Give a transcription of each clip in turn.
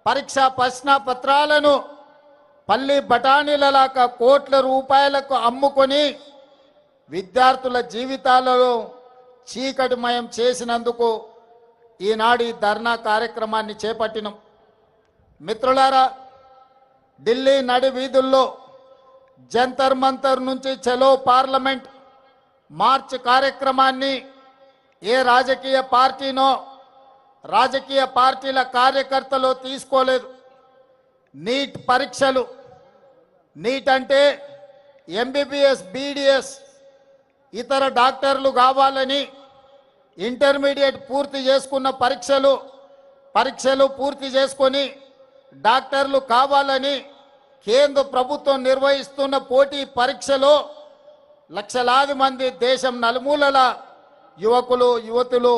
పరీక్షా ప్రశ్న పత్రాలను పల్లి బఠానీలలాగా కోట్ల రూపాయలకు అమ్ముకొని విద్యార్థుల జీవితాలలో చీకటిమయం చేసినందుకు ఈనాడు ఈ ధర్నా కార్యక్రమాన్ని చేపట్టినాం. మిత్రులారా, ఢిల్లీ నడి వీధుల్లో జంతర్ మంతర్ నుంచి చలో పార్లమెంట్ మార్చ్ కార్యక్రమాన్ని ఏ రాజకీయ పార్టీనో రాజకీయ పార్టీల కార్యకర్తలు తీసుకోలేదు. నీట్ పరీక్షలు, నీట్ అంటే ఎంబీబీఎస్ బీడీఎస్ ఇతర డాక్టర్లు కావాలని ఇంటర్మీడియట్ పూర్తి చేసుకున్న పరీక్షలు పూర్తి చేసుకొని డాక్టర్లు కావాలని కేంద్ర ప్రభుత్వం నిర్వహిస్తున్న పోటీ పరీక్షలో లక్షలాది మంది దేశం నలుమూలల యువకులు యువతులు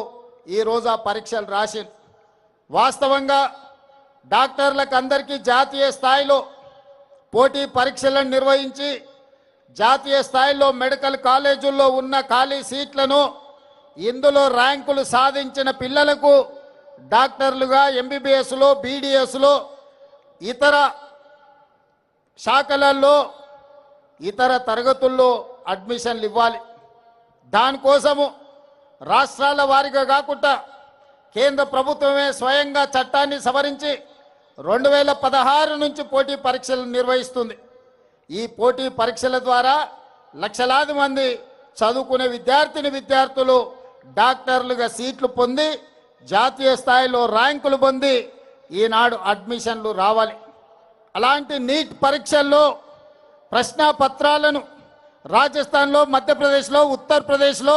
ఈరోజు ఆ పరీక్షలు రాశారు. వాస్తవంగా డాక్టర్లకు అందరికీ జాతీయ స్థాయిలో పోటీ పరీక్షలను నిర్వహించి జాతీయ స్థాయిలో మెడికల్ కాలేజీల్లో ఉన్న ఖాళీ సీట్లను ఇందులో ర్యాంకులు సాధించిన పిల్లలకు డాక్టర్లుగా ఎంబీబీఎస్లో బీడీఎస్లో ఇతర శాఖలలో ఇతర తరగతుల్లో అడ్మిషన్లు ఇవ్వాలి. దానికోసము రాష్ట్రాల వారీగా కాకుండా కేంద్ర ప్రభుత్వమే స్వయంగా చట్టాన్ని సవరించి 2016 నుంచి పోటీ పరీక్షలు నిర్వహిస్తుంది. ఈ పోటీ పరీక్షల ద్వారా లక్షలాది మంది చదువుకునే విద్యార్థులు డాక్టర్లుగా సీట్లు పొంది జాతీయ స్థాయిలో ర్యాంకులు పొంది ఈనాడు అడ్మిషన్లు రావాలి. అలాంటి నీట్ పరీక్షల్లో ప్రశ్న పత్రాలను రాజస్థాన్లో, మధ్యప్రదేశ్లో, ఉత్తరప్రదేశ్లో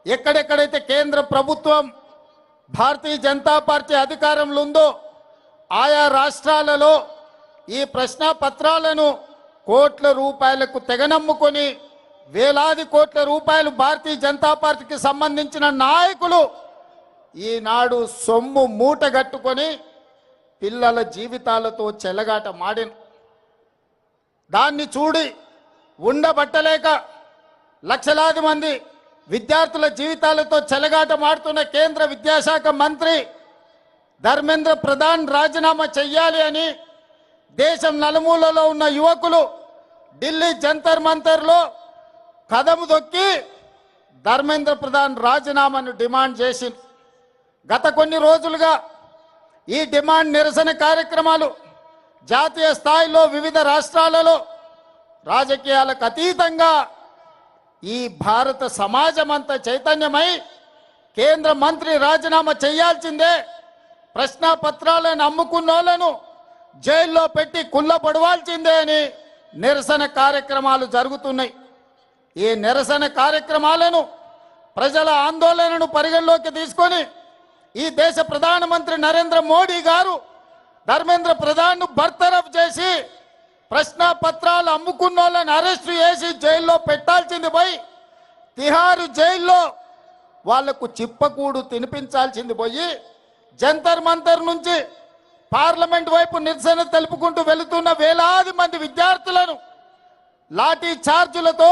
ఎక్కడెక్కడైతే కేంద్ర ప్రభుత్వం భారతీయ జనతా పార్టీ అధికారంలో ఉందో ఆయా రాష్ట్రాలలో ఈ ప్రశ్న పత్రాలను కోట్ల రూపాయలకు తెగనమ్ముకొని వేలాది కోట్ల రూపాయలు భారతీయ జనతా పార్టీకి సంబంధించిన నాయకులు ఈనాడు సొమ్ము మూటగట్టుకొని పిల్లల జీవితాలతో చెలగాట మాడిన దాన్ని చూడి ఉండబట్టలేక లక్షలాది మంది విద్యార్థుల జీవితాలతో చెలగాట మాడుతున్న కేంద్ర విద్యాశాఖ మంత్రి ధర్మేంద్ర ప్రధాన్ రాజీనామా చెయ్యాలి అని దేశం నలుమూలలో ఉన్న యువకులు ఢిల్లీ జంతర్ మంతర్లో కదము దొక్కి ధర్మేంద్ర ప్రధాన్ రాజీనామాను డిమాండ్ చేసి గత కొన్ని రోజులుగా ఈ డిమాండ్ నిరసన కార్యక్రమాలు జాతీయ స్థాయిలో వివిధ రాష్ట్రాలలో రాజకీయాలకు అతీతంగా ఈ భారత సమాజం అంతా చైతన్యమై కేంద్ర మంత్రి రాజీనామా చేయాల్సిందే, ప్రశ్న పత్రాలను అమ్ముకున్నోళ్లను జైల్లో పెట్టి కుళ్ళపడవాల్సిందే అని నిరసన కార్యక్రమాలు జరుగుతున్నాయి. ఈ నిరసన కార్యక్రమాలను ప్రజల ఆందోళనను పరిగణలోకి తీసుకొని ఈ దేశ ప్రధానమంత్రి నరేంద్ర మోడీ గారు ధర్మేంద్ర ప్రధాన్ను బర్తరఫ్ చేసి ప్రశ్న పత్రాలు అమ్ముకున్నోళ్ళని అరెస్టు చేసి జైల్లో పెట్టాల్సింది పోయి తిహారు జైల్లో వాళ్లకు చిప్పకూడు తినిపించాల్సింది పోయి జంతర్ మంతర్ నుంచి పార్లమెంట్ వైపు నిరసన తెలుపుకుంటూ వెళుతున్న వేలాది మంది విద్యార్థులను లాఠీ చార్జులతో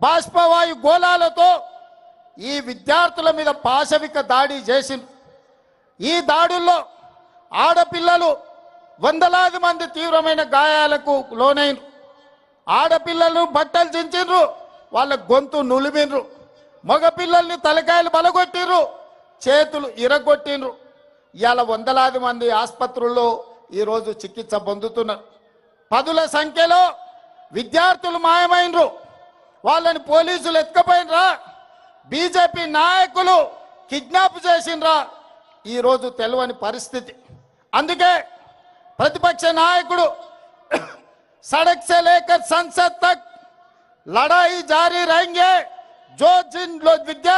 బాష్పవాయు గోళాలతో ఈ విద్యార్థుల మీద పాశవిక దాడి చేసింది. ఈ దాడుల్లో ఆడపిల్లలు వందలాది మంది తీవ్రమైన గాయాలకు లోనైనరు. ఆడపిల్లలను బట్టలు చించిండ్రు, వాళ్ళ గొంతు నులిమిండ్రు. మగపిల్లల్ని తలకాయలు బలగొట్టిండ్రు, చేతులు ఇరగొట్టిండ్రు. ఇవాళ వందలాది మంది ఆసుపత్రుల్లో ఈరోజు చికిత్స పొందుతున్నారు. పదుల సంఖ్యలో విద్యార్థులు మాయమైనరు, వాళ్ళని పోలీసులు ఎత్తుకపోయినరా, బీజేపీ నాయకులు కిడ్నాప్ చేసిండ్రా, ఈరోజు తెలియని పరిస్థితి. అందుకే प्रतिपक्ष नायकुడు सड़क से लेकर संसद तक लड़ाई जारी रहेंगे। जो जिन लोग विद्या